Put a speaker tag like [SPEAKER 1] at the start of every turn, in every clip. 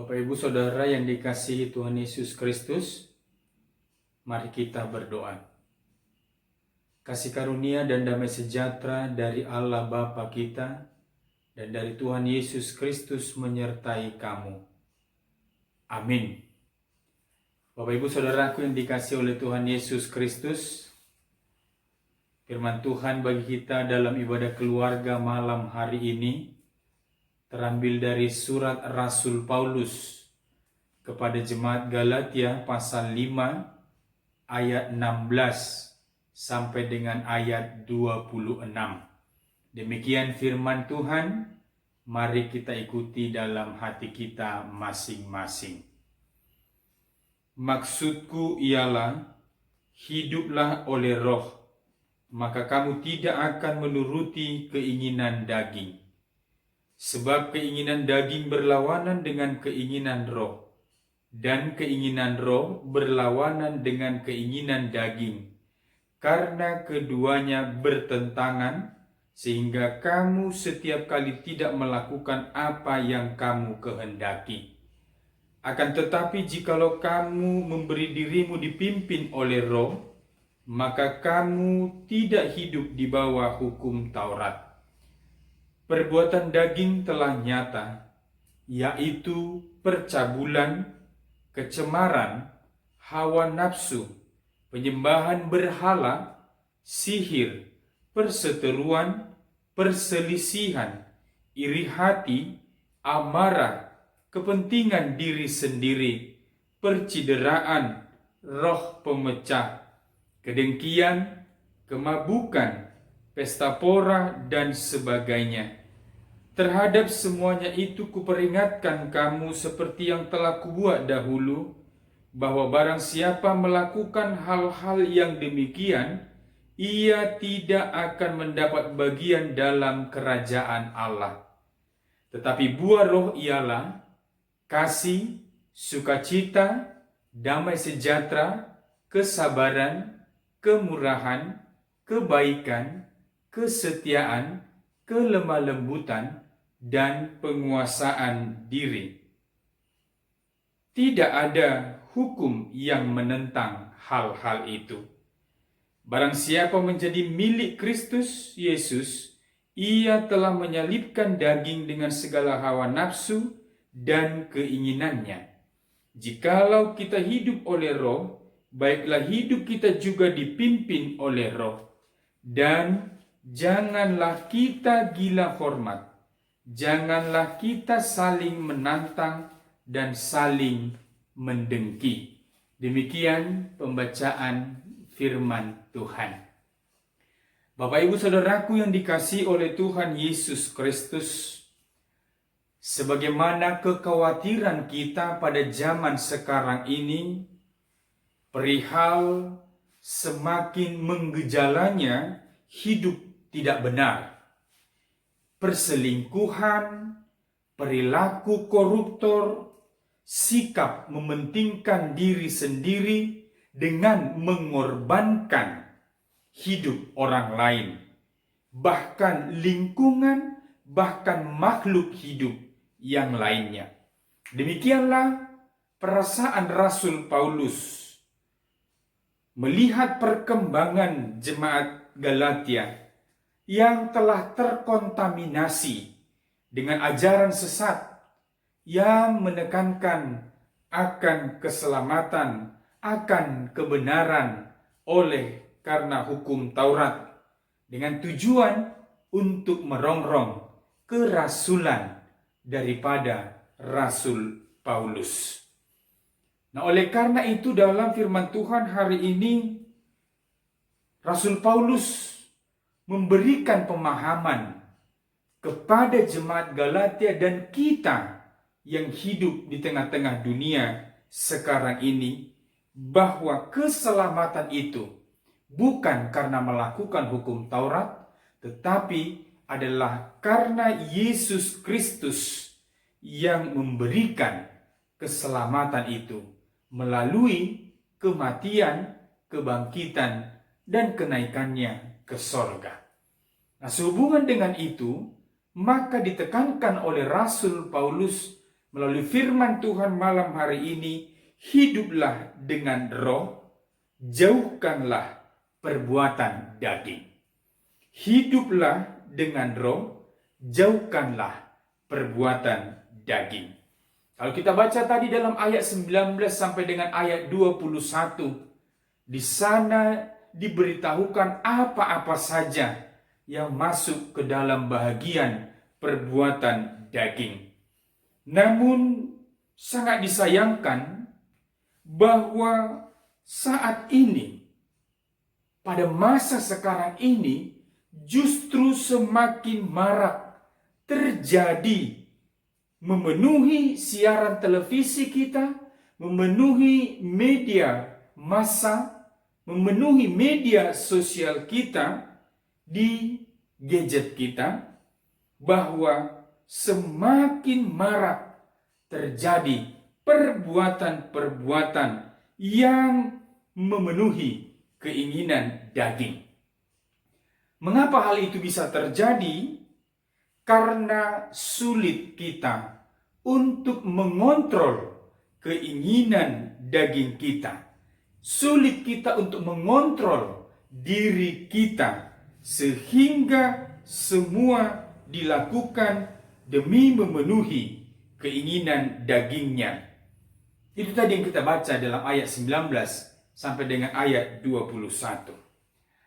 [SPEAKER 1] Bapak Ibu Saudara yang dikasihi Tuhan Yesus Kristus, mari kita berdoa. Kasih karunia dan damai sejahtera dari Allah Bapa kita dan dari Tuhan Yesus Kristus menyertai kamu. Amin. Bapak Ibu Saudaraku yang dikasihi oleh Tuhan Yesus Kristus, firman Tuhan bagi kita dalam ibadah keluarga malam hari ini terambil dari surat Rasul Paulus kepada jemaat Galatia pasal 5 ayat 16 sampai dengan ayat 26. Demikian firman Tuhan, mari kita ikuti dalam hati kita masing-masing. Maksudku ialah, hiduplah oleh roh, maka kamu tidak akan menuruti keinginan daging. Sebab keinginan daging berlawanan dengan keinginan roh, dan keinginan roh berlawanan dengan keinginan daging, karena keduanya bertentangan, sehingga kamu setiap kali tidak melakukan apa yang kamu kehendaki. Akan tetapi jikalau kamu memberi dirimu dipimpin oleh roh, maka kamu tidak hidup di bawah hukum Taurat. Perbuatan daging telah nyata, yaitu percabulan, kecemaran, hawa nafsu, penyembahan berhala, sihir, perseteruan, perselisihan, iri hati, amarah, kepentingan diri sendiri, percideraan, roh pemecah, kedengkian, kemabukan, pesta pora, dan sebagainya. Terhadap semuanya itu kuperingatkan kamu seperti yang telah kubuat dahulu, bahwa barang siapa melakukan hal-hal yang demikian, ia tidak akan mendapat bagian dalam kerajaan Allah. Tetapi buah roh ialah kasih, sukacita, damai sejahtera, kesabaran, kemurahan, kebaikan, kesetiaan, kelemah lembutan, dan penguasaan diri. Tidak ada hukum yang menentang hal-hal itu. Barang siapa menjadi milik Kristus Yesus, ia telah menyalibkan daging dengan segala hawa nafsu dan keinginannya. Jikalau kita hidup oleh roh, baiklah hidup kita juga dipimpin oleh roh. Dan janganlah kita gila hormat. Janganlah kita saling menantang dan saling mendengki. Demikian pembacaan firman Tuhan. Bapak Ibu Saudaraku yang dikasihi oleh Tuhan Yesus Kristus, sebagaimana kekhawatiran kita pada zaman sekarang ini, perihal semakin menggejalanya hidup tidak benar, perselingkuhan, perilaku koruptor, sikap mementingkan diri sendiri dengan mengorbankan hidup orang lain, bahkan lingkungan, bahkan makhluk hidup yang lainnya. Demikianlah perasaan Rasul Paulus melihat perkembangan jemaat Galatia yang telah terkontaminasi dengan ajaran sesat yang menekankan akan keselamatan, akan kebenaran oleh karena hukum Taurat, dengan tujuan untuk merongrong kerasulan daripada Rasul Paulus. Nah, oleh karena itu dalam firman Tuhan hari ini, Rasul Paulus memberikan pemahaman kepada jemaat Galatia dan kita yang hidup di tengah-tengah dunia sekarang ini, bahwa keselamatan itu bukan karena melakukan hukum Taurat, tetapi adalah karena Yesus Kristus yang memberikan keselamatan itu melalui kematian, kebangkitan, dan kenaikannya ke sorga. Nah, sehubungan dengan itu, maka ditekankan oleh Rasul Paulus melalui firman Tuhan malam hari ini, hiduplah dengan roh, jauhkanlah perbuatan daging. Hiduplah dengan roh, jauhkanlah perbuatan daging. Kalau kita baca tadi dalam ayat 19 sampai dengan ayat 21, di sana diberitahukan apa-apa saja yang masuk ke dalam bahagian perbuatan daging. Namun sangat disayangkan bahwa saat ini, pada masa sekarang ini, justru semakin marak terjadi, memenuhi siaran televisi kita, memenuhi media massa, memenuhi media sosial kita, di gadget kita, bahwa semakin marak terjadi perbuatan-perbuatan yang memenuhi keinginan daging. Mengapa hal itu bisa terjadi? Karena sulit kita untuk mengontrol keinginan daging kita. Sulit kita untuk mengontrol diri kita, sehingga semua dilakukan demi memenuhi keinginan dagingnya. Itu tadi yang kita baca dalam ayat 19 sampai dengan ayat 21.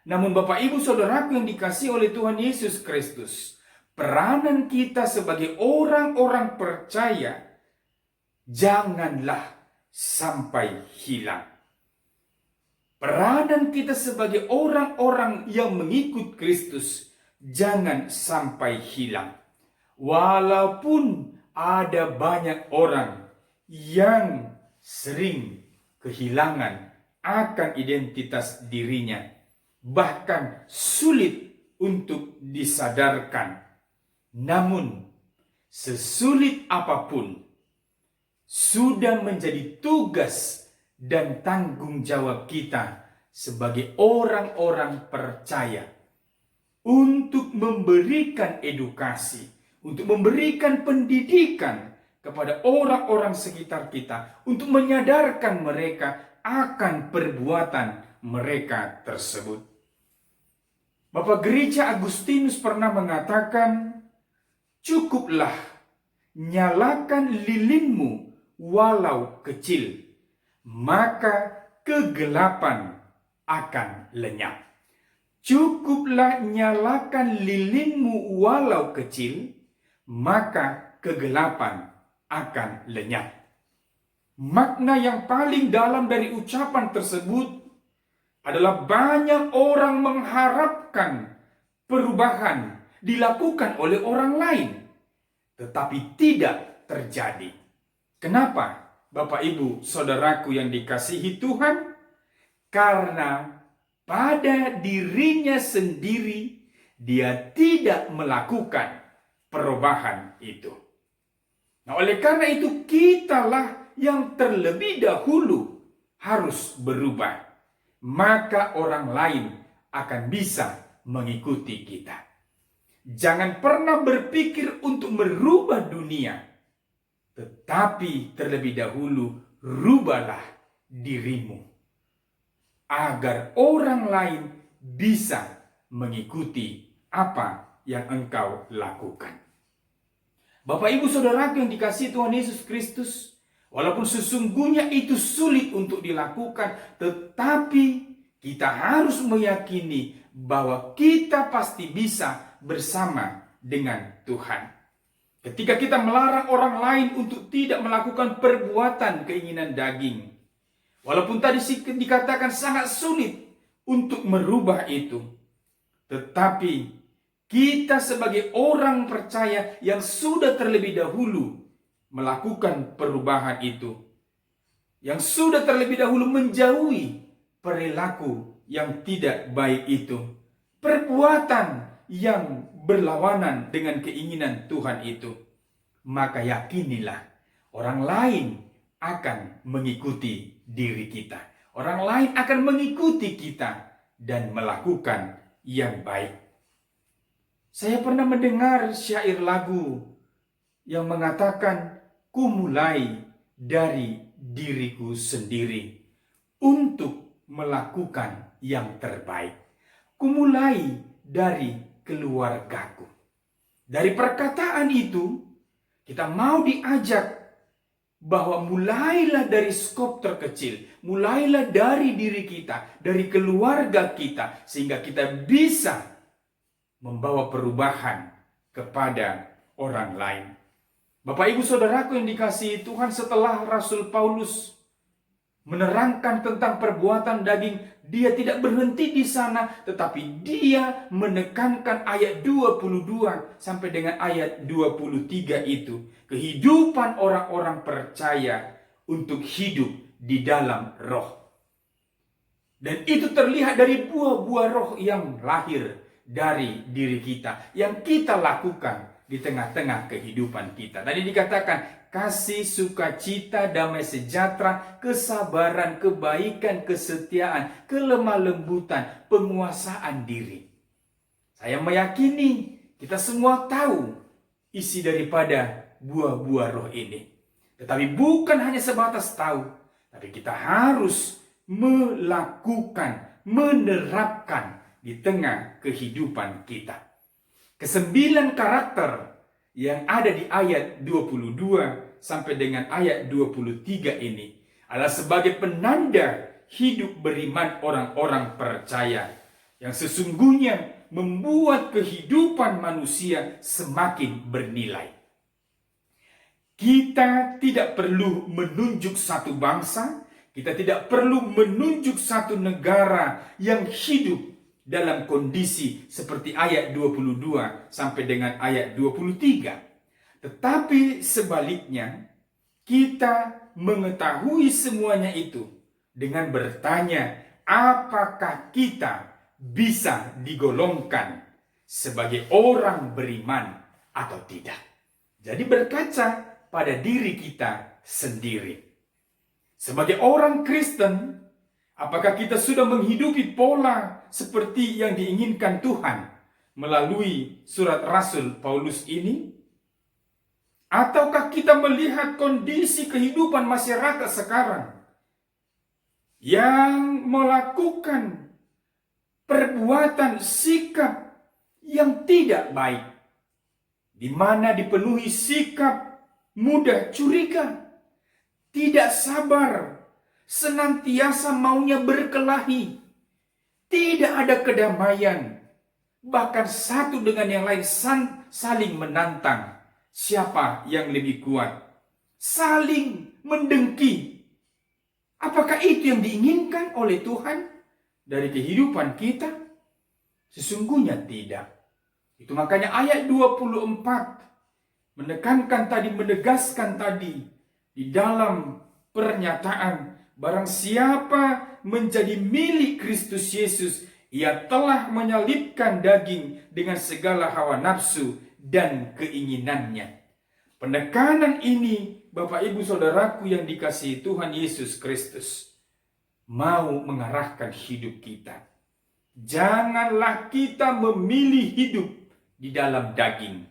[SPEAKER 1] Namun Bapak Ibu Saudaraku yang dikasihi oleh Tuhan Yesus Kristus, peranan kita sebagai orang-orang percaya janganlah sampai hilang. Peranan kita sebagai orang-orang yang mengikut Kristus jangan sampai hilang. Walaupun ada banyak orang yang sering kehilangan akan identitas dirinya, bahkan sulit untuk disadarkan. Namun, sesulit apapun, sudah menjadi tugas dan tanggung jawab kita sebagai orang-orang percaya untuk memberikan edukasi, untuk memberikan pendidikan kepada orang-orang sekitar kita, untuk menyadarkan mereka akan perbuatan mereka tersebut. Bapak Gereja Agustinus pernah mengatakan, cukuplah nyalakan lilinmu walau kecil, maka kegelapan akan lenyap. Cukuplah nyalakan lilinmu walau kecil, maka kegelapan akan lenyap. Makna yang paling dalam dari ucapan tersebut adalah banyak orang mengharapkan perubahan dilakukan oleh orang lain, tetapi tidak terjadi. Kenapa, Bapak Ibu Saudaraku yang dikasihi Tuhan? Karena pada dirinya sendiri dia tidak melakukan perubahan itu. Nah, oleh karena itu kitalah yang terlebih dahulu harus berubah. Maka orang lain akan bisa mengikuti kita. Jangan pernah berpikir untuk merubah dunia, tetapi terlebih dahulu rubahlah dirimu, agar orang lain bisa mengikuti apa yang engkau lakukan. Bapak Ibu Saudaraku yang dikasihi Tuhan Yesus Kristus, walaupun sesungguhnya itu sulit untuk dilakukan, tetapi kita harus meyakini bahwa kita pasti bisa bersama dengan Tuhan. Ketika kita melarang orang lain untuk tidak melakukan perbuatan keinginan daging, walaupun tadi dikatakan sangat sulit untuk merubah itu, tetapi kita sebagai orang percaya yang sudah terlebih dahulu melakukan perubahan itu, yang sudah terlebih dahulu menjauhi perilaku yang tidak baik itu, perbuatan yang berlawanan dengan keinginan Tuhan itu, maka yakinilah orang lain akan mengikuti diri kita. Orang lain akan mengikuti kita dan melakukan yang baik. Saya pernah mendengar syair lagu yang mengatakan, kumulai dari diriku sendiri untuk melakukan yang terbaik. Kumulai dari keluargaku. Dari perkataan itu, kita mau diajak bahwa mulailah dari skop terkecil, mulailah dari diri kita, dari keluarga kita, sehingga kita bisa membawa perubahan kepada orang lain. Bapak Ibu Saudaraku yang dikasihi Tuhan, setelah Rasul Paulus menerangkan tentang perbuatan daging, dia tidak berhenti di sana, tetapi dia menekankan ayat 22 sampai dengan ayat 23 itu. Kehidupan orang-orang percaya untuk hidup di dalam roh. Dan itu terlihat dari buah-buah roh yang lahir dari diri kita, yang kita lakukan di tengah-tengah kehidupan kita. Tadi dikatakan kasih, sukacita, damai sejahtera, kesabaran, kebaikan, kesetiaan, kelemah lembutan, penguasaan diri. Saya meyakini kita semua tahu isi daripada buah-buah roh ini. Tetapi bukan hanya sebatas tahu, tapi kita harus melakukan, menerapkan di tengah kehidupan kita. Kesembilan karakter yang ada di ayat 22 sampai dengan ayat 23 ini adalah sebagai penanda hidup beriman orang-orang percaya yang sesungguhnya membuat kehidupan manusia semakin bernilai. Kita tidak perlu menunjuk satu bangsa, kita tidak perlu menunjuk satu negara yang hidup dalam kondisi seperti ayat 22 sampai dengan ayat 23. Tetapi sebaliknya, kita mengetahui semuanya itu dengan bertanya, apakah kita bisa digolongkan sebagai orang beriman atau tidak. Jadi berkaca pada diri kita sendiri. Sebagai orang Kristen, apakah kita sudah menghidupi pola seperti yang diinginkan Tuhan melalui surat Rasul Paulus ini? Ataukah kita melihat kondisi kehidupan masyarakat sekarang yang melakukan perbuatan sikap yang tidak baik, di mana dipenuhi sikap mudah curiga, tidak sabar, senantiasa maunya berkelahi, tidak ada kedamaian, bahkan satu dengan yang lain saling menantang siapa yang lebih kuat, saling mendengki. Apakah itu yang diinginkan oleh Tuhan dari kehidupan kita? Sesungguhnya tidak. Itu makanya ayat 24 menegaskan tadi di dalam pernyataan, barang siapa menjadi milik Kristus Yesus, ia telah menyalibkan daging dengan segala hawa nafsu dan keinginannya. Penekanan ini, Bapak Ibu Saudaraku yang dikasihi Tuhan Yesus Kristus, mau mengarahkan hidup kita. Janganlah kita memilih hidup di dalam daging.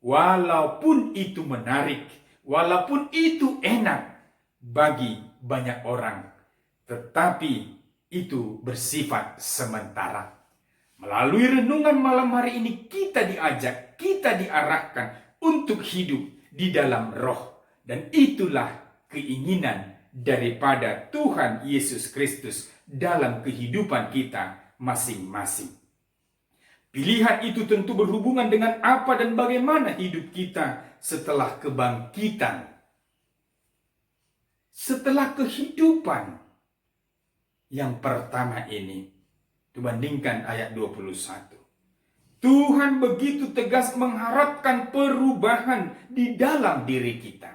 [SPEAKER 1] Walaupun itu menarik, walaupun itu enak bagi banyak orang, tetapi itu bersifat sementara. Melalui renungan malam hari ini kita diajak, kita diarahkan untuk hidup di dalam roh. Dan itulah keinginan daripada Tuhan Yesus Kristus dalam kehidupan kita masing-masing. Pilihan itu tentu berhubungan dengan apa dan bagaimana hidup kita setelah kebangkitan. Setelah kehidupan yang pertama ini. Dibandingkan ayat 21. Tuhan begitu tegas mengharapkan perubahan di dalam diri kita.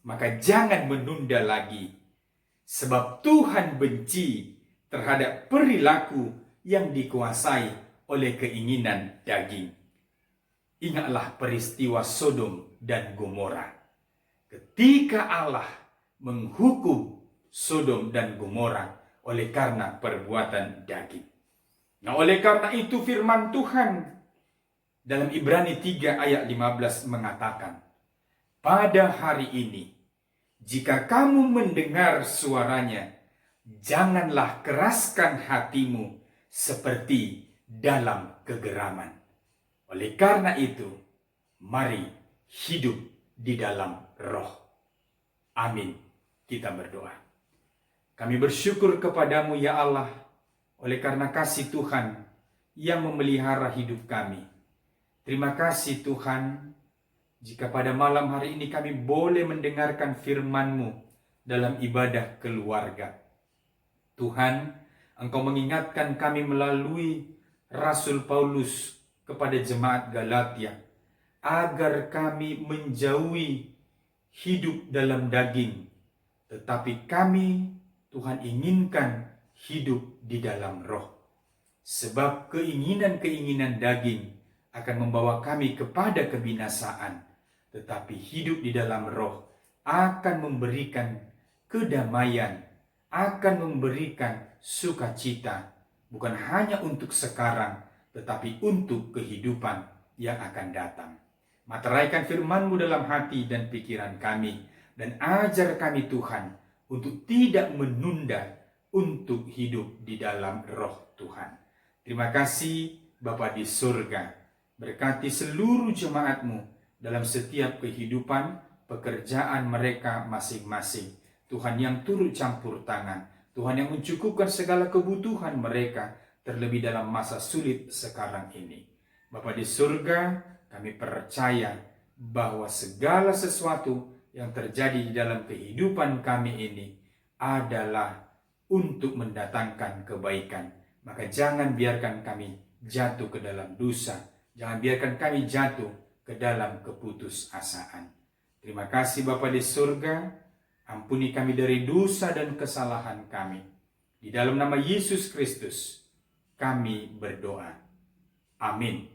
[SPEAKER 1] Maka jangan menunda lagi. Sebab Tuhan benci terhadap perilaku yang dikuasai oleh keinginan daging. Ingatlah peristiwa Sodom dan Gomora. Ketika Allah menghukum Sodom dan Gomora oleh karena perbuatan daging. Nah, oleh karena itu firman Tuhan dalam Ibrani 3 ayat 15 mengatakan, pada hari ini, jika kamu mendengar suaranya, janganlah keraskan hatimu seperti dalam kegeraman. Oleh karena itu, mari hidup di dalam roh. Amin. Kita berdoa. Kami bersyukur kepadamu ya Allah, oleh karena kasih Tuhan yang memelihara hidup kami. Terima kasih Tuhan, jika pada malam hari ini kami boleh mendengarkan firman-Mu dalam ibadah keluarga. Tuhan, Engkau mengingatkan kami melalui Rasul Paulus kepada jemaat Galatia, agar kami menjauhi hidup dalam daging, tetapi kami, Tuhan, inginkan hidup di dalam roh. Sebab keinginan-keinginan daging akan membawa kami kepada kebinasaan, tetapi hidup di dalam roh akan memberikan kedamaian, akan memberikan sukacita, bukan hanya untuk sekarang, tetapi untuk kehidupan yang akan datang. Materaikan firman-Mu dalam hati dan pikiran kami, dan ajar kami Tuhan, untuk tidak menunda untuk hidup di dalam roh Tuhan. Terima kasih Bapa di surga, berkati seluruh jemaat-Mu dalam setiap kehidupan, pekerjaan mereka masing-masing. Tuhan yang turut campur tangan, Tuhan yang mencukupkan segala kebutuhan mereka, terlebih dalam masa sulit sekarang ini. Bapa di surga, kami percaya bahwa segala sesuatu yang terjadi di dalam kehidupan kami ini adalah untuk mendatangkan kebaikan. Maka jangan biarkan kami jatuh ke dalam dosa, jangan biarkan kami jatuh ke dalam keputusasaan. Terima kasih Bapa di surga, ampuni kami dari dosa dan kesalahan kami. Di dalam nama Yesus Kristus kami berdoa. Amin.